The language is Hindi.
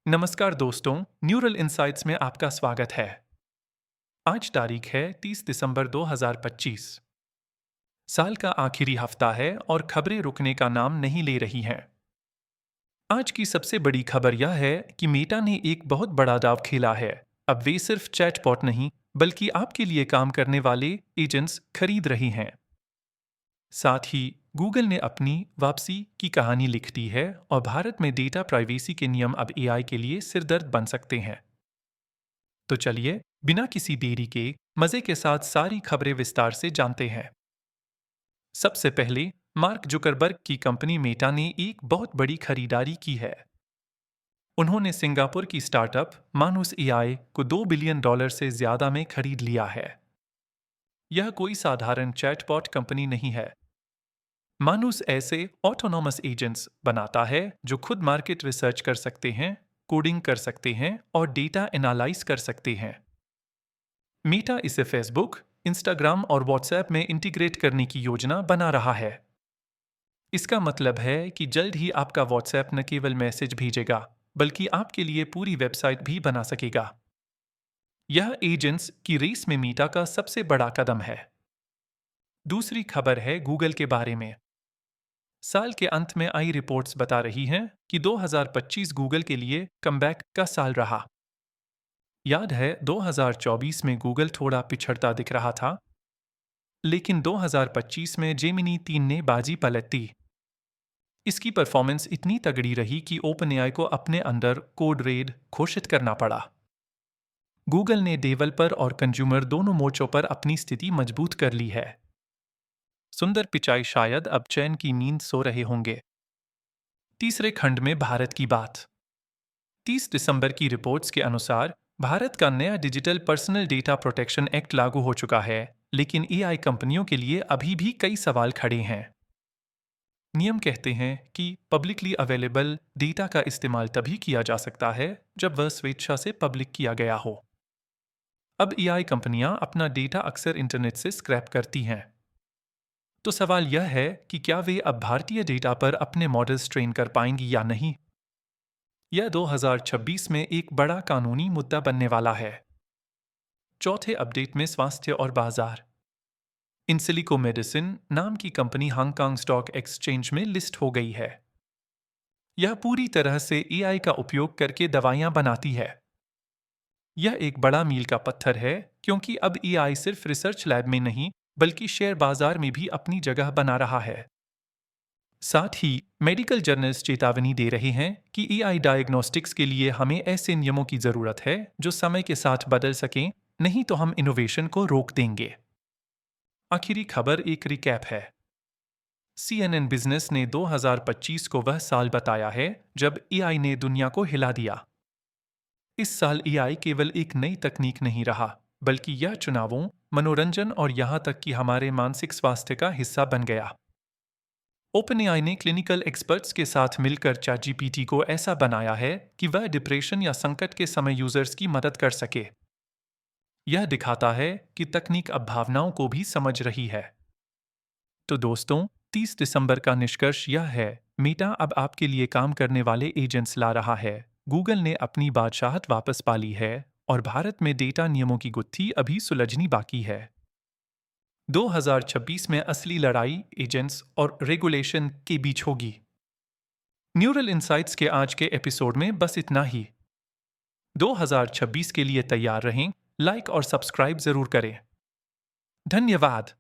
नमस्कार दोस्तों, न्यूरल इंसाइट्स में आपका स्वागत है। आज तारीख है 30 दिसंबर 2025। साल का आखिरी हफ्ता है और खबरें रुकने का नाम नहीं ले रही हैं। आज की सबसे बड़ी खबर यह है कि मेटा ने एक बहुत बड़ा दांव खेला है। अब वे सिर्फ चैटबॉट नहीं, बल्कि आपके लिए काम करने वाले एजेंट्स खरीद रही हैं। साथ ही गूगल ने अपनी वापसी की कहानी लिख दी है और भारत में डेटा प्राइवेसी के नियम अब एआई के लिए सिरदर्द बन सकते हैं। तो चलिए, बिना किसी देरी के मजे के साथ सारी खबरें विस्तार से जानते हैं। सबसे पहले, मार्क जुकरबर्ग की कंपनी मेटा ने एक बहुत बड़ी खरीदारी की है। उन्होंने सिंगापुर की स्टार्टअप मानुस एआई को $2 बिलियन से ज्यादा में खरीद लिया है। यह कोई साधारण चैटबॉट कंपनी नहीं है। मानुस ऐसे ऑटोनॉमस एजेंट्स बनाता है जो खुद मार्केट रिसर्च कर सकते हैं, कोडिंग कर सकते हैं और डेटा एनालाइज कर सकते हैं। मीटा इसे फेसबुक, इंस्टाग्राम और व्हाट्सएप में इंटीग्रेट करने की योजना बना रहा है। इसका मतलब है कि जल्द ही आपका व्हाट्सएप न केवल मैसेज भेजेगा, बल्कि आपके लिए पूरी वेबसाइट भी बना सकेगा। यह एजेंट्स की रेस में मीटा का सबसे बड़ा कदम है। दूसरी खबर है गूगल के बारे में। साल के अंत में आई रिपोर्ट्स बता रही हैं कि 2025 गूगल के लिए कमबैक का साल रहा। याद है 2024 में गूगल थोड़ा पिछड़ता दिख रहा था, लेकिन 2025 में जेमिनी 3 ने बाजी पलट दी। इसकी परफॉर्मेंस इतनी तगड़ी रही कि ओपनएआई को अपने अंदर कोड रेड घोषित करना पड़ा। गूगल ने डेवलपर और कंज्यूमर दोनों मोर्चों पर अपनी स्थिति मजबूत कर ली है। सुंदर पिचाई शायद अब चैन की नींद सो रहे होंगे। तीसरे खंड में भारत की बात। 30 दिसंबर की रिपोर्ट्स के अनुसार भारत का नया digital personal data protection act लागू हो चुका है, लेकिन एआई कंपनियों के लिए अभी भी कई सवाल खड़े हैं। नियम कहते हैं कि पब्लिकली अवेलेबल डेटा का इस्तेमाल तभी किया जा सकता है जब वह स्वेच्छा से पब्लिक किया गया हो। अब एआई कंपनियां अपना डेटा अक्सर इंटरनेट से स्क्रैप करती हैं। तो सवाल यह है कि क्या वे अब भारतीय डेटा पर अपने मॉडल्स ट्रेन कर पाएंगी या नहीं। यह 2026 में एक बड़ा कानूनी मुद्दा बनने वाला है। चौथे अपडेट में स्वास्थ्य और बाजार। इंसिलिको मेडिसिन नाम की कंपनी हांगकांग स्टॉक एक्सचेंज में लिस्ट हो गई है। यह पूरी तरह से एआई का उपयोग करके दवाइयां बनाती है। यह एक बड़ा मील का पत्थर है, क्योंकि अब एआई सिर्फ रिसर्च लैब में नहीं, बल्कि शेयर बाजार में भी अपनी जगह बना रहा है। साथ ही मेडिकल जर्नल्स चेतावनी दे रहे हैं कि एआई डायग्नोस्टिक्स के लिए हमें ऐसे नियमों की जरूरत है जो समय के साथ बदल सकें, नहीं तो हम इनोवेशन को रोक देंगे। आखिरी खबर एक रिकैप है। CNN बिजनेस ने 2025 को वह साल बताया है जब एआई ने दुनिया को हिला दिया। इस साल एआई केवल एक नई तकनीक नहीं रहा, बल्कि यह चुनावों, मनोरंजन और यहां तक कि हमारे मानसिक स्वास्थ्य का हिस्सा बन गया। ओपनएआई ने क्लिनिकल एक्सपर्ट्स के साथ मिलकर चैटजीपीटी को ऐसा बनाया है कि वह डिप्रेशन या संकट के समय यूजर्स की मदद कर सके। यह दिखाता है कि तकनीक अब भावनाओं को भी समझ रही है। तो दोस्तों, 30 दिसंबर का निष्कर्ष यह है, मीटा अब आपके लिए काम करने वाले एजेंट्स ला रहा है। गूगल ने अपनी बादशाहत वापस पा ली है और भारत में डेटा नियमों की गुत्थी अभी सुलझनी बाकी है। 2026 में असली लड़ाई एजेंट्स और रेगुलेशन के बीच होगी। न्यूरल इंसाइट्स के आज के एपिसोड में बस इतना ही। 2026 के लिए तैयार रहें, लाइक और सब्सक्राइब जरूर करें। धन्यवाद।